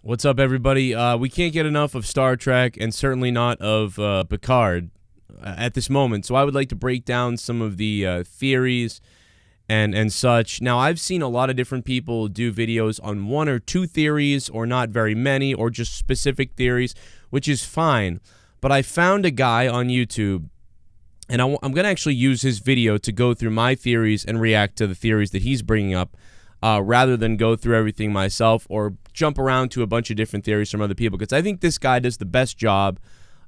What's up, everybody? We can't get enough of Star Trek, and certainly not of Picard at this moment. So I would like to break down some of the theories and such. Now, I've seen a lot of different people do videos on one or two theories, or not very many, or just specific theories, which is fine. But I found a guy on YouTube, and I'm going to actually use his video to go through my theories and react to the theories that he's bringing up, rather than go through everything myself or jump around to a bunch of different theories from other people, because I think this guy does the best job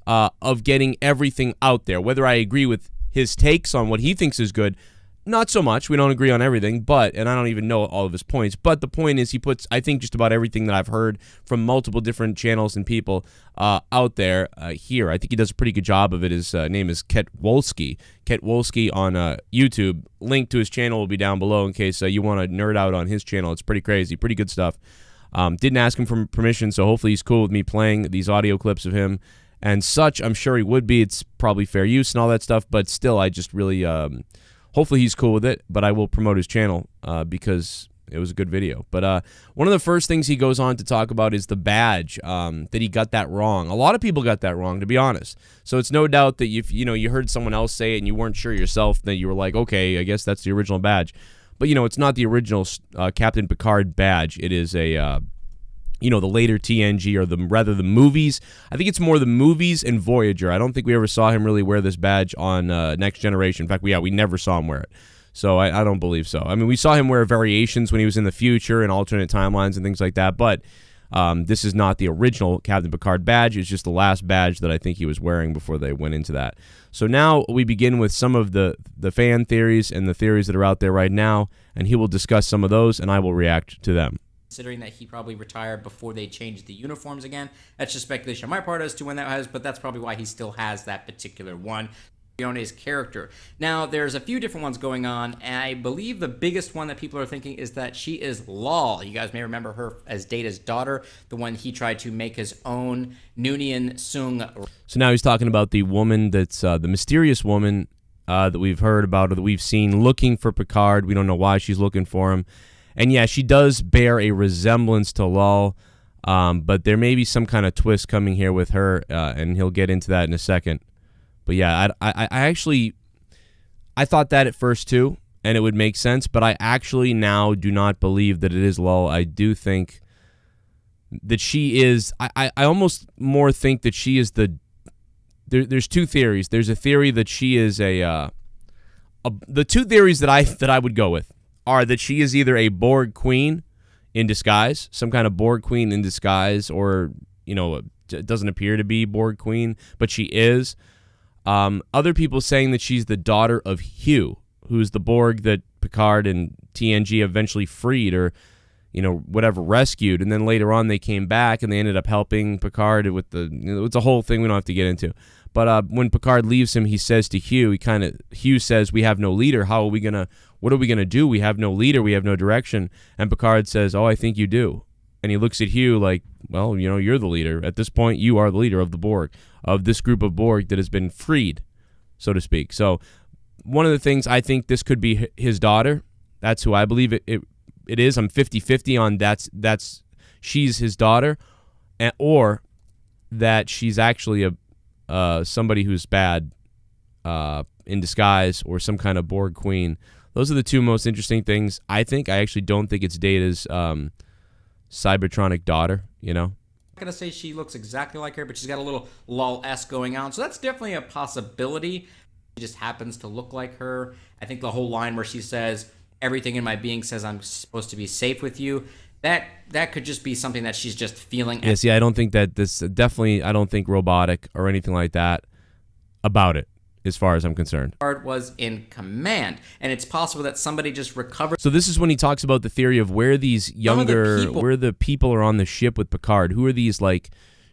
of getting everything out there. Whether I agree with his takes on what he thinks is good, not so much. We don't agree on everything, and I don't even know all of his points. But the point is, he puts, I think, just about everything that I've heard from multiple different channels and people out there here. I think he does a pretty good job of it. His name is Ketwolski. Ketwolski on YouTube. Link to his channel will be down below in case you want to nerd out on his channel. It's pretty crazy, pretty good stuff. Didn't ask him for permission, so hopefully he's cool with me playing these audio clips of him and such. I'm sure he would be. It's probably fair use and all that stuff, but still, I just really... hopefully he's cool with it, but I will promote his channel because it was a good video. But one of the first things he goes on to talk about is the badge, that he got that wrong. A lot of people got that wrong, to be honest. So it's no doubt that if you heard someone else say it and you weren't sure yourself, then you were like, okay, I guess that's the original badge. But, it's not the original Captain Picard badge. It is a... the later TNG, or rather the movies. I think it's more the movies and Voyager. I don't think we ever saw him really wear this badge on Next Generation. In fact, we never saw him wear it. So I don't believe so. I mean, we saw him wear variations when he was in the future and alternate timelines and things like that, but this is not the original Captain Picard badge. It's just the last badge that I think he was wearing before they went into that. So now we begin with some of the fan theories and the theories that are out there right now, and he will discuss some of those, and I will react to them. Considering that he probably retired before they changed the uniforms again. That's just speculation on my part as to when that was, but that's probably why he still has that particular one. JayyMenAce's character. Now, there's a few different ones going on, and I believe the biggest one that people are thinking is that she is Lal. You guys may remember her as Data's daughter, the one he tried to make his own, Noonien Sung. So now he's talking about the woman that's the mysterious woman that we've heard about, or that we've seen looking for Picard. We don't know why she's looking for him. And yeah, she does bear a resemblance to Lal, but there may be some kind of twist coming here with her, and he'll get into that in a second. But yeah, I actually thought that at first too, and it would make sense, but I actually now do not believe that it is Lal. I do think that she is, I almost more think that she is there's two theories. There's a theory that she is the two theories that I would go with are that she is either a Borg queen in disguise, some kind of Borg queen in disguise, or, it doesn't appear to be Borg queen, but she is. Other people saying that she's the daughter of Hugh, who's the Borg that Picard and TNG eventually freed, or, whatever, rescued, and then later on they came back and they ended up helping Picard with it's a whole thing we don't have to get into. But when Picard leaves him, he says to Hugh, Hugh says, "We have no leader. What are we gonna do? We have no leader. We have no direction." And Picard says, "Oh, I think you do." And he looks at Hugh like, "Well, you're the leader. At this point, you are the leader of the Borg, of this group of Borg that has been freed, so to speak." So one of the things, I think this could be his daughter. That's who I believe it is. I'm 50-50 on that's she's his daughter, or that she's actually somebody who's bad in disguise, or some kind of Borg queen. Those are the two most interesting things, I think. I actually don't think it's Data's Cybertronic daughter, I'm not going to say she looks exactly like her, but she's got a little Lal-esque going on, so that's definitely a possibility. She just happens to look like her. I think the whole line where she says, "Everything in my being says I'm supposed to be safe with you," that could just be something that she's just feeling. Yeah, see, I don't think that this, definitely, I don't think robotic or anything like that about it, as far as I'm concerned. Picard was in command, and it's possible that somebody just recovered. So this is when he talks about the theory of where these where the people are on the ship with Picard. Who are these,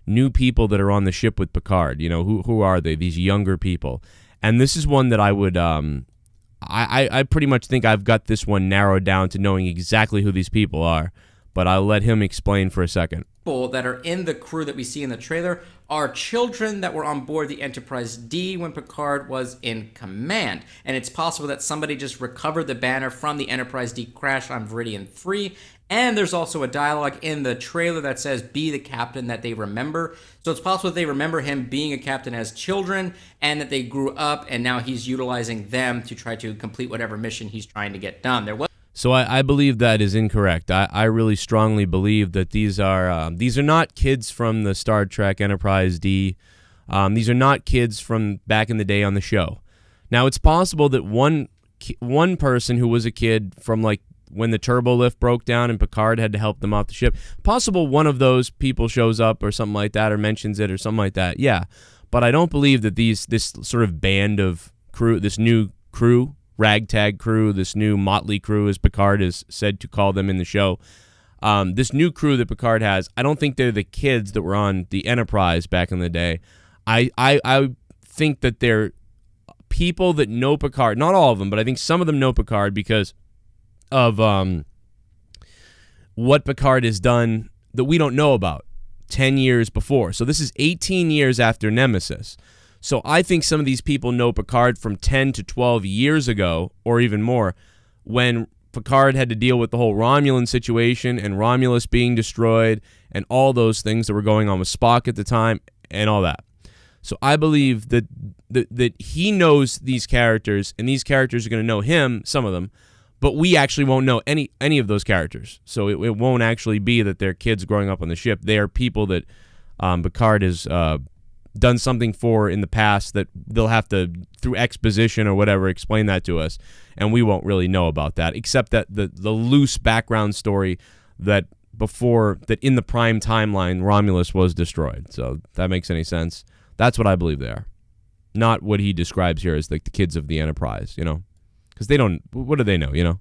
new people that are on the ship with Picard? Who are they? These younger people. And this is one that I would, I pretty much think I've got this one narrowed down to knowing exactly who these people are, but I'll let him explain for a second. People that are in the crew that we see in the trailer are children that were on board the Enterprise D when Picard was in command. And it's possible that somebody just recovered the banner from the Enterprise D crash on Veridian 3 And there's also a dialogue in the trailer that says, be the captain that they remember. So it's possible that they remember him being a captain as children and that they grew up and now he's utilizing them to try to complete whatever mission he's trying to get done. So I believe that is incorrect. I really strongly believe that these are not kids from the Star Trek Enterprise D. These are not kids from back in the day on the show. Now, it's possible that one person who was a kid from like when the turbo lift broke down and Picard had to help them off the ship, possible one of those people shows up or something like that or mentions it or something like that. Yeah, but I don't believe that this sort of band of crew, this new crew, ragtag crew, this new motley crew, as Picard is said to call them in the show, this new crew that Picard has, I don't think they're the kids that were on the Enterprise back in the day. I think that they're people that know Picard. Not all of them, but I think some of them know Picard because of what Picard has done that we don't know about 10 years before. So this is 18 years after Nemesis. So I think some of these people know Picard from 10 to 12 years ago, or even more, when Picard had to deal with the whole Romulan situation and Romulus being destroyed and all those things that were going on with Spock at the time and all that. So I believe that he knows these characters, and these characters are going to know him, some of them, but we actually won't know any of those characters. So it won't actually be that they're kids growing up on the ship. They are people that Picard has done something for in the past that they'll have to, through exposition or whatever, explain that to us, and we won't really know about that, except that the loose background story that in the prime timeline Romulus was destroyed. So if that makes any sense. That's what I believe they are. Not what he describes here as like the kids of the Enterprise, because they don't, what do they know,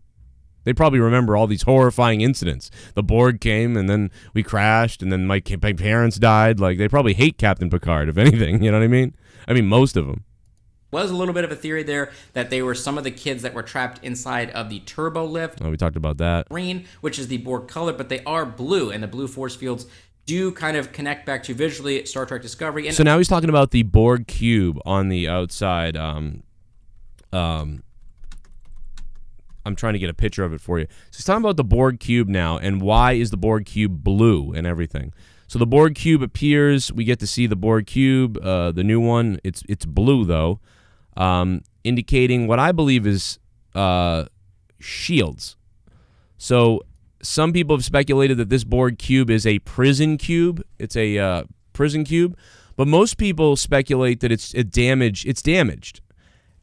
They probably remember all these horrifying incidents. The Borg came, and then we crashed, and then my parents died. Like, they probably hate Captain Picard, if anything. You know what I mean? I mean, most of them. Was a little bit of a theory there that they were some of the kids that were trapped inside of the turbo lift. Oh, we talked about that. Green, which is the Borg color, but they are blue, and the blue force fields do kind of connect back to visually Star Trek Discovery. And so now he's talking about the Borg cube on the outside. I'm trying to get a picture of it for you. So he's talking about the Borg cube now, and why is the Borg cube blue and everything. So the Borg cube appears. We get to see the Borg cube, the new one. It's blue, though, indicating what I believe is shields. So some people have speculated that this Borg cube is a prison cube. It's a prison cube. But most people speculate that it's damaged.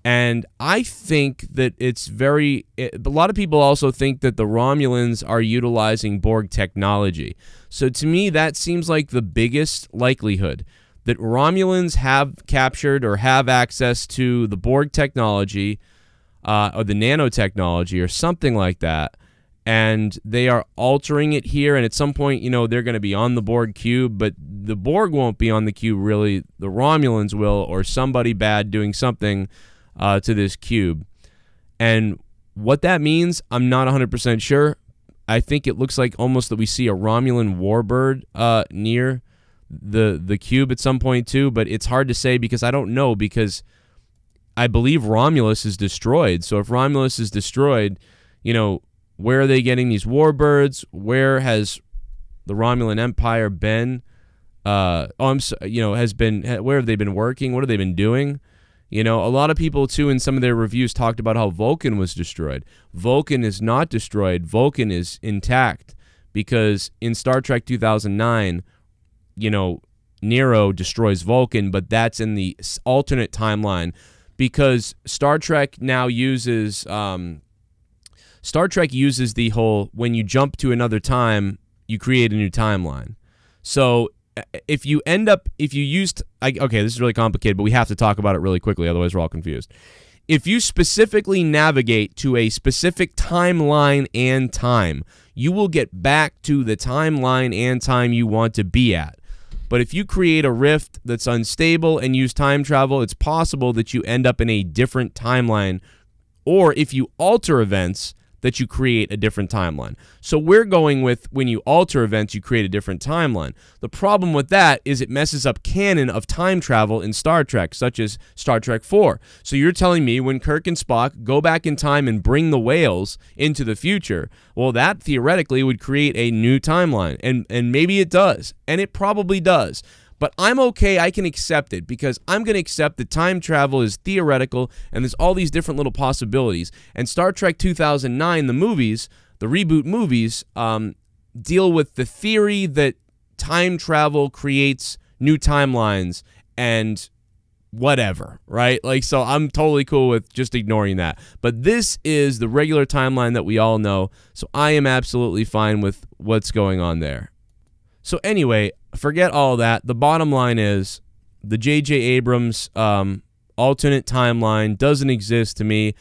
And I think that a lot of people also think that the Romulans are utilizing Borg technology. So to me, that seems like the biggest likelihood that Romulans have captured or have access to the Borg technology or the nanotechnology or something like that. And they are altering it here. And at some point, they're going to be on the Borg cube, but the Borg won't be on the cube, really. The Romulans will, or somebody bad doing something to this cube. And what that means, I'm not 100% sure. I think it looks like almost that we see a Romulan warbird near the cube at some point too, but it's hard to say because I don't know, because I believe Romulus is destroyed. So if Romulus is destroyed, where are they getting these warbirds? Where has the Romulan Empire been? Where have they been working? What have they been doing? A lot of people, too, in some of their reviews talked about how Vulcan was destroyed. Vulcan is not destroyed. Vulcan is intact because in Star Trek 2009, Nero destroys Vulcan, but that's in the alternate timeline because Star Trek now uses the whole, when you jump to another time, you create a new timeline. So if you used, okay, this is really complicated, but we have to talk about it really quickly, otherwise we're all confused. If you specifically navigate to a specific timeline and time, you will get back to the timeline and time you want to be at. But if you create a rift that's unstable and use time travel, it's possible that you end up in a different timeline. Or if you alter events, that you create a different timeline. So we're going with when you alter events, you create a different timeline. The problem with that is it messes up canon of time travel in Star Trek, such as Star Trek 4. So you're telling me when Kirk and Spock go back in time and bring the whales into the future, well, that theoretically would create a new timeline. And maybe it does, and it probably does. But I'm okay, I can accept it, because I'm going to accept that time travel is theoretical and there's all these different little possibilities. And Star Trek 2009, the movies, the reboot movies, deal with the theory that time travel creates new timelines and whatever, right? Like, so I'm totally cool with just ignoring that. But this is the regular timeline that we all know, so I am absolutely fine with what's going on there. So anyway, forget all that. The bottom line is the J.J. Abrams alternate timeline doesn't exist to me.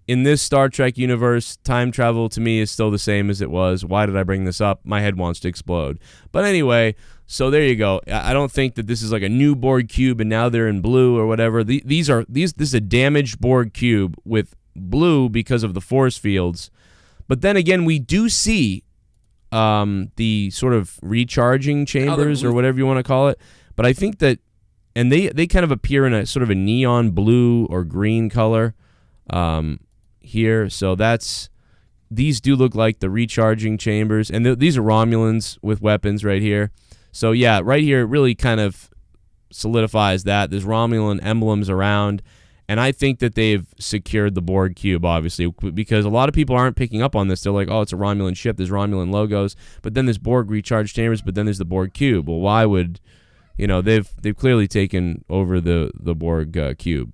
In this Star Trek universe, time travel to me is still the same as it was. Why did I bring this up? My head wants to explode. But anyway, so there you go. I don't think that this is like a new Borg cube and now they're in blue or whatever. This is a damaged Borg cube with blue because of the force fields. But then again, we do see the sort of recharging chambers or whatever you want to call it. But I think that, and they kind of appear in a sort of a neon blue or green color here. So these do look like the recharging chambers. And these are Romulans with weapons right here. So yeah, right here it really kind of solidifies that. There's Romulan emblems around. And I think that they've secured the Borg cube, obviously, because a lot of people aren't picking up on this. They're like, oh, it's a Romulan ship. There's Romulan logos. But then there's Borg recharge chambers, but then there's the Borg cube. Well, why would, they've clearly taken over the Borg cube.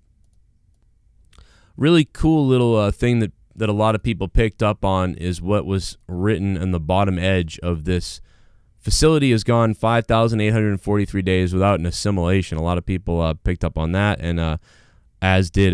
Really cool little thing that a lot of people picked up on is what was written on the bottom edge of this. Facility has gone 5,843 days without an assimilation. A lot of people picked up on that, and as did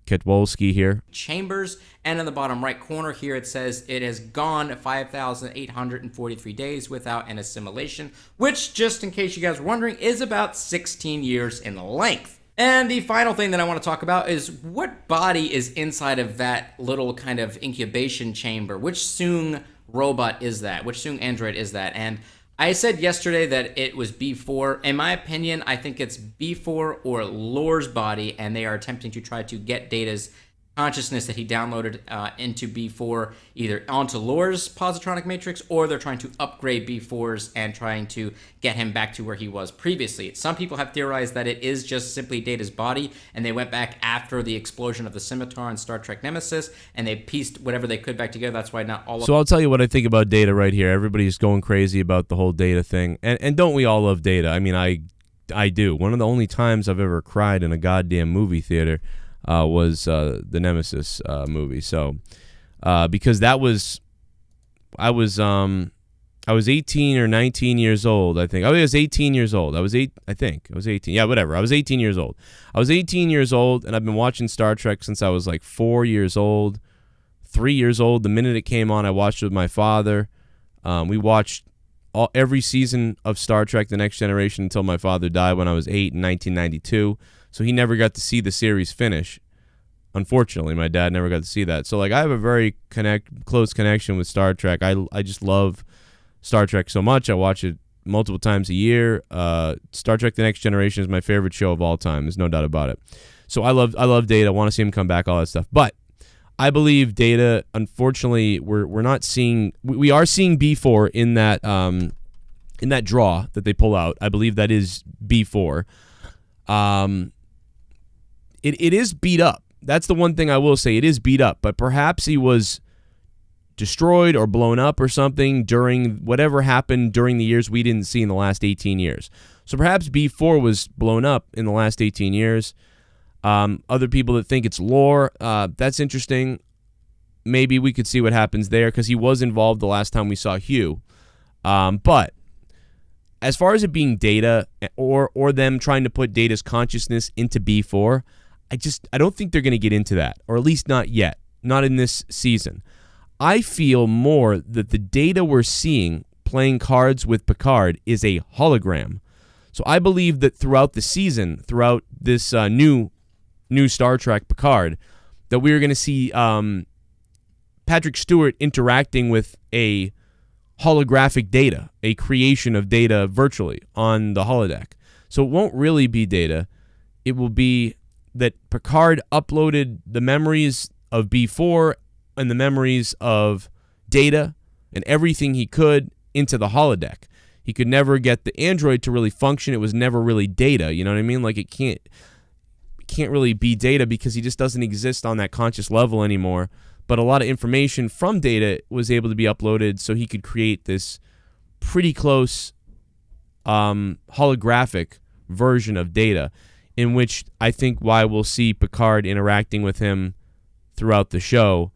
Ketwolski here. Chambers, and in the bottom right corner here it says it has gone 5,843 days without an assimilation, which, just in case you guys were wondering, is about 16 years in length. And the final thing that I want to talk about is what body is inside of that little kind of incubation chamber. Which Soong robot is that? Which Soong android is that? And I said yesterday that it was B4. In my opinion, I think it's B4 or Lore's body, and they are attempting to try to get Data's consciousness that he downloaded into B4 either onto Lore's positronic matrix, or they're trying to upgrade B4's and trying to get him back to where he was previously. Some people have theorized that it is just simply Data's body, and they went back after the explosion of the Scimitar in Star Trek Nemesis, and they pieced whatever they could back together. That's why not all of So I'll tell you what I think about Data right here. Everybody's going crazy about the whole Data thing. And don't we all love Data? I mean, I do. One of the only times I've ever cried in a goddamn movie theater was the Nemesis movie. So because I was 18 or 19 years old, I think. I was 18 years old. I was 18. Yeah, whatever. I was 18 years old. I was 18 years old, and I've been watching Star Trek since I was like 4 years old, 3 years old. The minute it came on, I watched it with my father. We watched every season of Star Trek The Next Generation until my father died when I was 8 in 1992. So he never got to see the series finish. Unfortunately, my dad never got to see that. So like I have a very close connection with Star Trek. I just love Star Trek so much. I watch it multiple times a year. Star Trek The Next Generation is my favorite show of all time. There's no doubt about it. So I love Data. I want to see him come back, all that stuff. But I believe Data, unfortunately, we're not seeing, we are seeing B4 in that draw that they pull out. I believe that is B4. It is beat up. That's the one thing I will say. It is beat up, but perhaps he was destroyed or blown up or something during whatever happened during the years we didn't see in the last 18 years. So perhaps B4 was blown up in the last 18 years. Other people that think it's lore, that's interesting. Maybe we could see what happens there because he was involved the last time we saw Hugh. But as far as it being Data or them trying to put Data's consciousness into B4, I don't think they're going to get into that, or at least not yet, not in this season. I feel more that the Data we're seeing playing cards with Picard is a hologram. So I believe that throughout the season, throughout this new Star Trek Picard, that we're going to see Patrick Stewart interacting with a holographic data, a creation of data virtually on the holodeck. So it won't really be data. It will be that Picard uploaded the memories of B4 and the memories of Data and everything he could into the holodeck. He could never get the android to really function. It was never really Data. You know what I mean? Like it can't really be Data because he just doesn't exist on that conscious level anymore. But a lot of information from Data was able to be uploaded so he could create this pretty close holographic version of Data, in which I think why we'll see Picard interacting with him throughout the show,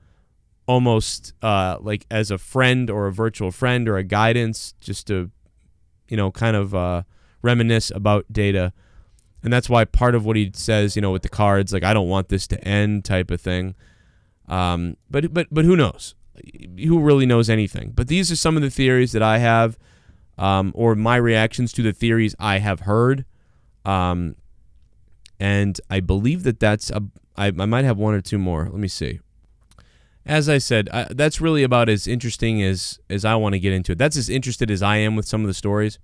almost like as a friend or a virtual friend or a guidance, just to, kind of reminisce about Data. And that's why part of what he says, with the cards, like, I don't want this to end type of thing. But who knows? Who really knows anything? But these are some of the theories that I have, or my reactions to the theories I have heard. And I believe that's I might have one or two more. Let me see. As I said, that's really about as interesting as I want to get into it. That's as interested as I am with some of the stories.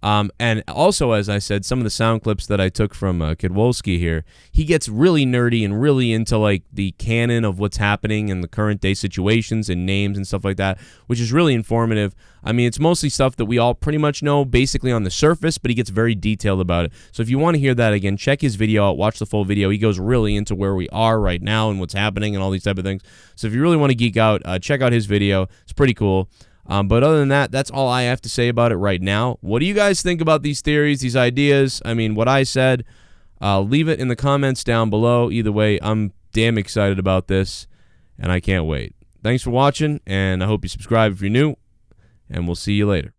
And also, as I said, some of the sound clips that I took from Kidwolski here, he gets really nerdy and really into like the canon of what's happening in the current day situations and names and stuff like that, which is really informative. I mean, it's mostly stuff that we all pretty much know basically on the surface, but he gets very detailed about it. So if you want to hear that again, check his video out, watch the full video. He goes really into where we are right now and what's happening and all these type of things. So if you really want to geek out, check out his video. It's pretty cool. But other than that, that's all I have to say about it right now. What do you guys think about these theories, these ideas? I mean, what I said, leave it in the comments down below. Either way, I'm damn excited about this, and I can't wait. Thanks for watching, and I hope you subscribe if you're new, and we'll see you later.